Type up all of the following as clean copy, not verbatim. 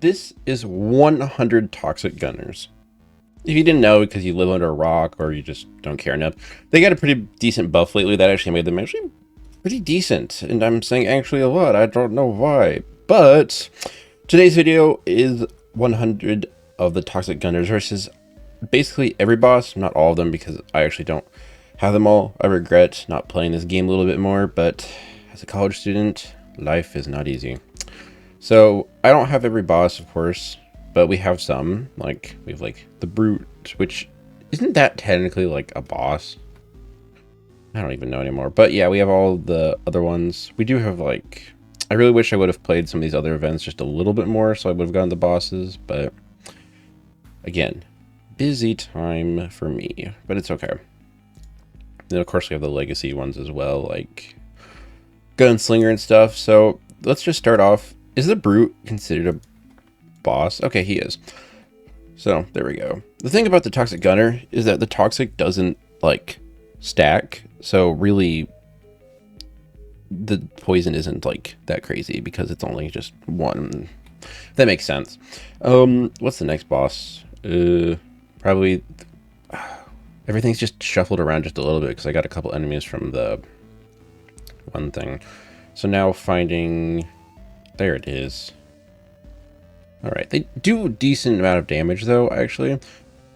This is 100 toxic gunners. If you didn't know because you live under a rock or you just don't care enough, they got a pretty decent buff lately that actually made them actually pretty decent. And I'm saying actually a lot. I don't know why. But today's video is 100 of the toxic gunners versus basically every boss. Not all of them because I actually don't have them all. I regret not playing this game a little bit more. But as a college student, life is not easy. So I don't have every boss, of course, but we have some. Like we have like the brute, which isn't that technically like a boss? I don't even know anymore. But yeah, we have all the other ones. We do have like, I really wish I would have played some of these other events just a little bit more, so I would have gotten the bosses. But again, busy time for me, but it's okay. Then of course we have the legacy ones as well, like Gunslinger and stuff. So let's just start off. Is the brute considered a boss? Okay, he is. So there we go. The thing about the toxic gunner is that the toxic doesn't like stack. So really the poison isn't like that crazy because it's only just one. That makes sense. What's the next boss? Probably everything's just shuffled around just a little bit because I got a couple enemies from the one thing. So now finding, there it is. All right, they do a decent amount of damage though, actually.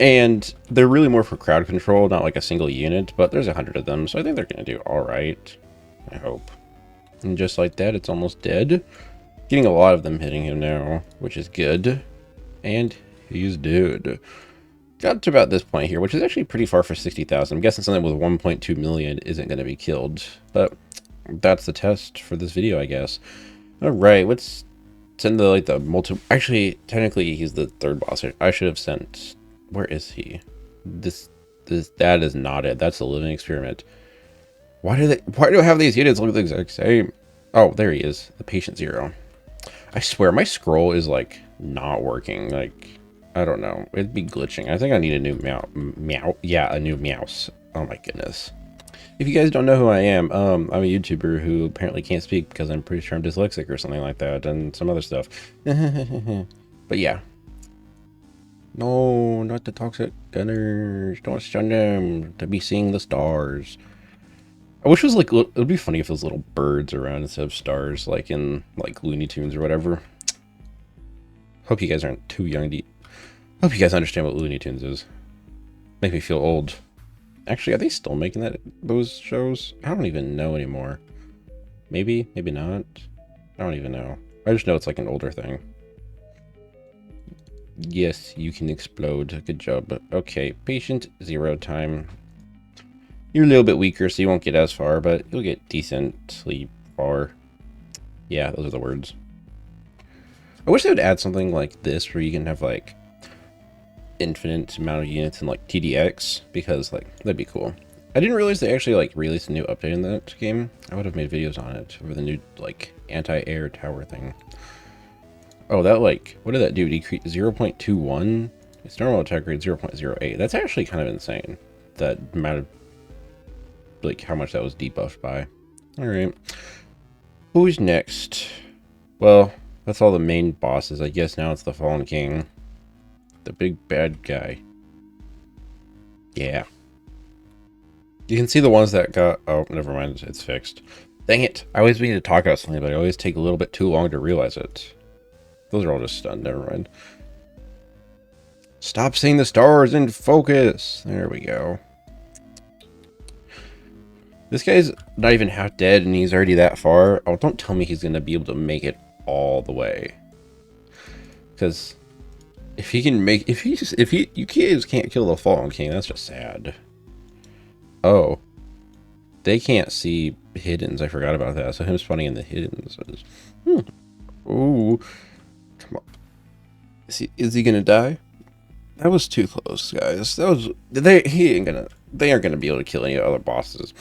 And they're really more for crowd control, not like a single unit, but there's 100 of them, so I think they're gonna do all right. I hope. And just like that, it's almost dead. Getting a lot of them hitting him now, which is good. And he's dead. Got to about this point here, which is actually pretty far for 60,000. I'm guessing something with 1.2 million isn't gonna be killed, but that's the test for this video, I guess. All right, let's send the like the multi. Actually, technically, he's the third boss. I should have sent. Where is he? That is not it. That's a living experiment. Why do I have these units look the exact same? Oh, there he is. The patient zero. I swear my scroll is like not working. Like I don't know. It'd be glitching. I think I need a new meow. Yeah, a new mouse. Oh my goodness. If you guys don't know who I am, I'm a YouTuber who apparently can't speak because I'm pretty sure I'm dyslexic or something like that, and some other stuff. But yeah. No, not the toxic gunners. Don't stun them to be seeing the stars. I wish it was like, it would be funny if there's little birds around instead of stars, like in like Looney Tunes or whatever. Hope you guys aren't too young to... Hope you guys understand what Looney Tunes is. Make me feel old. Actually, are they still making those shows? I don't even know anymore. Maybe, maybe not. I don't even know. I just know it's like an older thing. Yes, you can explode. Good job. Okay, patient zero time. You're a little bit weaker, so you won't get as far, but you'll get decently far. Yeah, those are the words. I wish they would add something like this where you can have like infinite amount of units in like TDS, because like that'd be cool. I didn't realize they actually like released a new update in that game. I would have made videos on it over the new like anti-air tower thing. Oh, that like, what did that do? Decrease 0.21? Its normal attack rate 0.08. That's actually kind of insane. That amount of like how much that was debuffed by. All right, who's next? Well, that's all the main bosses. I guess now it's the Fallen King. The big bad guy. Yeah. You can see the ones that got... Oh, never mind. It's fixed. Dang it. I always mean to talk about something, but I always take a little bit too long to realize it. Those are all just stunned. Never mind. Stop seeing the stars and focus. There we go. This guy's not even half dead and he's already that far. Oh, don't tell me he's going to be able to make it all the way. Because... if he can make, you kids can't kill the Fallen King, that's just sad. Oh, they can't see hiddens. I forgot about that. So him spawning in the hiddens is, ooh, come on. Is he gonna die? That was too close, guys. That was they aren't gonna be able to kill any other bosses.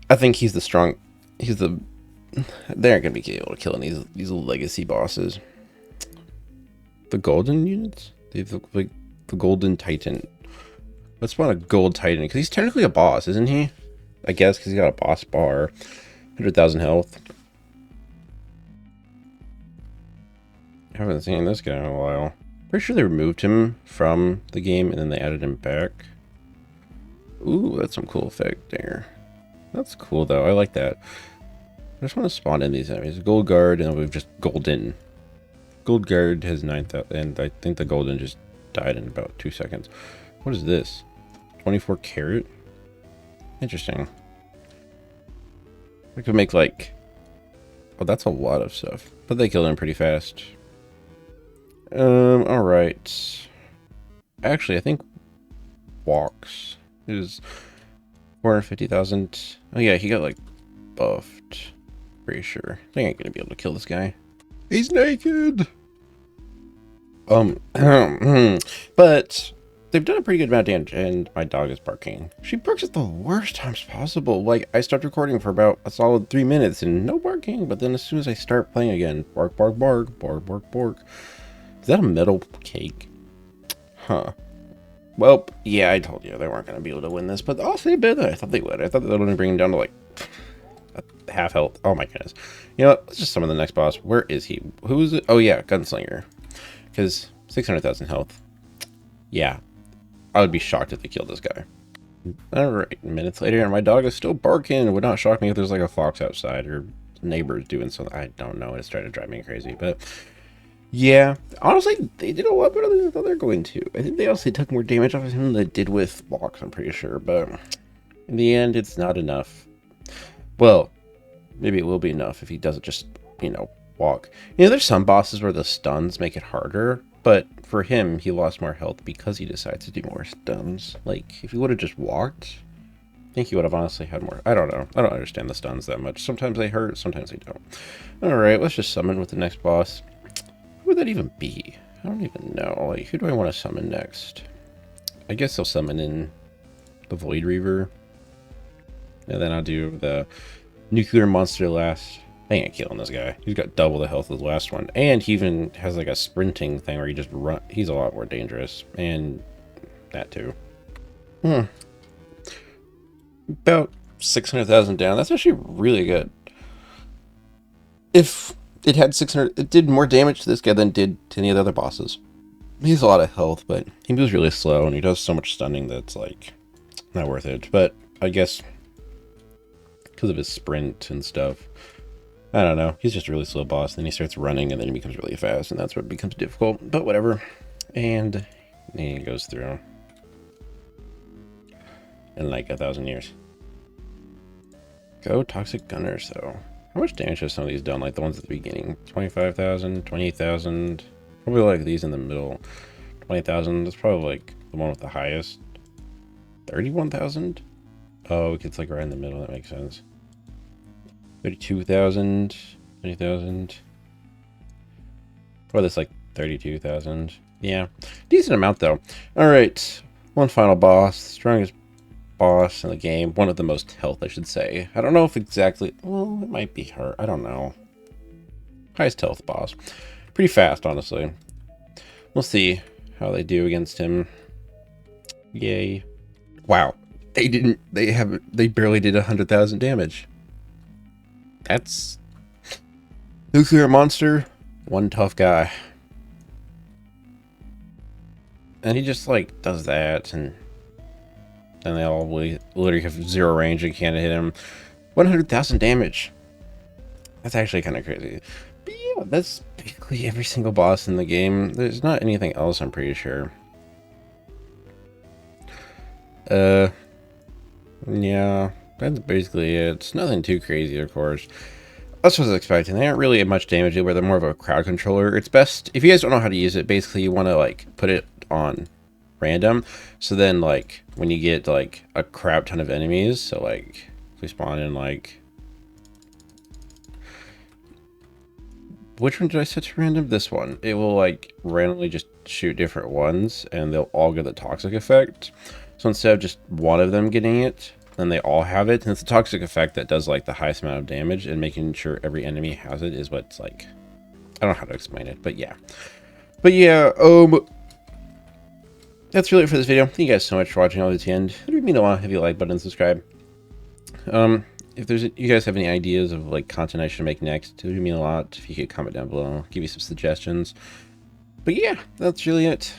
I think he's the strong. They aren't gonna be able to kill any of these legacy bosses. The golden units? They look like the golden titan. Let's spawn a gold titan because he's technically a boss, isn't he? I guess because he's got a boss bar. 100,000 health. Haven't seen this guy in a while. Pretty sure they removed him from the game and then they added him back. Ooh, that's some cool effect there. That's cool though. I like that. I just want to spawn in these enemies. Gold guard, and we've just golden. Gold guard has 9,000, and I think the golden just died in about 2 seconds. What is this? 24 carat? Interesting. I could make like... Oh, that's a lot of stuff. But they killed him pretty fast. Alright. Actually, I think walks is 450,000. Oh yeah, he got like buffed. Pretty sure. I think I'm gonna be able to kill this guy. He's naked! But they've done a pretty good amount of damage, and my dog is barking. She barks at the worst times possible. Like, I stopped recording for about a solid 3 minutes and no barking, but then as soon as I start playing again, bark, bark, bark, bark, bark, bark. Is that a metal cake? Huh. Well, yeah, I told you they weren't going to be able to win this, but I'll say better than I thought they would. I thought they would only bring him down to like half health. Oh my goodness. You know what? Let's just summon the next boss. Where is he? Who is it? Oh yeah, Gunslinger. Because 600,000 health. Yeah. I would be shocked if they killed this guy. Alright, minutes later, and my dog is still barking. It would not shock me if there's like a fox outside or neighbors doing something. I don't know. It's trying to drive me crazy. But yeah, honestly, they did a lot better than I thought they were going to. I think they also took more damage off of him than they did with walks, I'm pretty sure. But in the end, it's not enough. Well, maybe it will be enough if he doesn't just, you know, walk. You know, there's some bosses where the stuns make it harder, but for him, he lost more health because he decides to do more stuns. Like, if he would have just walked, I think he would have honestly had more. I don't know. I don't understand the stuns that much. Sometimes they hurt, sometimes they don't. Alright, let's just summon with the next boss. Who would that even be? I don't even know. Like, who do I want to summon next? I guess I'll summon in the Void Reaver. And then I'll do the nuclear monster last. I ain't killing this guy. He's got double the health of the last one. And he even has like a sprinting thing where he just run. He's a lot more dangerous. And that too. About 600,000 down. That's actually really good. If it had 600, it did more damage to this guy than it did to any of the other bosses. He has a lot of health, but he moves really slow and he does so much stunning that's like not worth it. But I guess because of his sprint and stuff, I don't know. He's just a really slow boss. Then he starts running and then he becomes really fast, and that's what becomes difficult. But whatever. And he goes through in like 1,000 years. Go Toxic Gunners though. How much damage have some of these done? Like the ones at the beginning? 25,000, 28,000. Probably like these in the middle. 20,000. That's probably like the one with the highest. 31,000? Oh, it's like right in the middle. That makes sense. 32,000. 20,000. Or this like 32,000. Yeah. Decent amount though. Alright. One final boss. Strongest boss in the game. One of the most health, I should say. I don't know if exactly... Well, it might be her. I don't know. Highest health boss. Pretty fast, honestly. We'll see how they do against him. Yay. Wow. They barely did 100,000 damage. That's... Nuclear monster. One tough guy. And he just, like, does that, and then they all literally have zero range and can't hit him. 100,000 damage. That's actually kind of crazy. But yeah, that's basically every single boss in the game. There's not anything else, I'm pretty sure. Yeah, that's basically it. It's nothing too crazy, of course. That's what I was expecting. They aren't really much damage, where they're more of a crowd controller. It's best, if you guys don't know how to use it, basically you want to, like, put it on random. So then, like, when you get, like, a crap ton of enemies, so, like, if we spawn in, like... Which one did I set to random? This one. It will, like, randomly just shoot different ones, and they'll all get the toxic effect. So instead of just one of them getting it, then they all have it. And it's the toxic effect that does, like, the highest amount of damage, and making sure every enemy has it is what's, like... I don't know how to explain it, but yeah. But yeah, that's really it for this video. Thank you guys so much for watching all the way to the end. It would mean a lot if you like button and subscribe. if there's you guys have any ideas of like content I should make next, it would mean a lot if you could comment down below, give you some suggestions. But yeah, that's really it.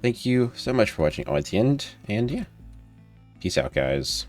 Thank you so much for watching all at the end, and yeah, peace out, guys.